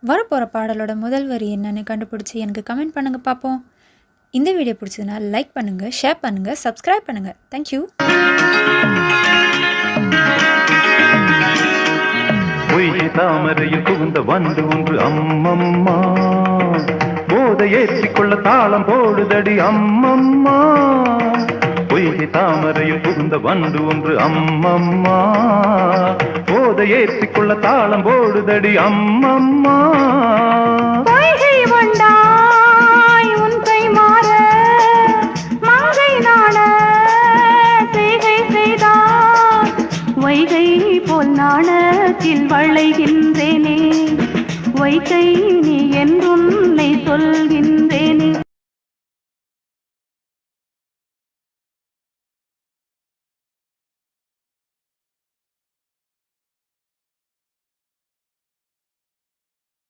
வரப்போகிற பாடலோட முதல் வரி என்னன்னு கண்டுபிடிச்சி எனக்கு கமெண்ட் பண்ணுங்கள் பார்ப்போம். இந்த வீடியோ பிடிச்சதுன்னா லைக் பண்ணுங்கள், ஷேர் பண்ணுங்கள், சப்ஸ்கிரைப் பண்ணுங்கள். தேங்க்யூ. பொய்கை தாமரையில் புகுந்த வண்டு ஒன்று அம்மம்மா, போதை ஏற்றிக்கொள்ள தாளம் போடுதடி அம்மம்மா. பொய்கை தாமரையில் புகுந்த வண்டு ஒன்று அம்மம்மா, போதை ஏற்றிக்கொள்ள தாளம் போடுதடி அம்மம்மா. பொய்கை வண்டாய் உன் கை மாற மங்கை நாண செய்கை செய்தார், வைகை போல் நாணத்தில் வளைகின்றேனே, வைகை நீ என்றுன்னை சொல்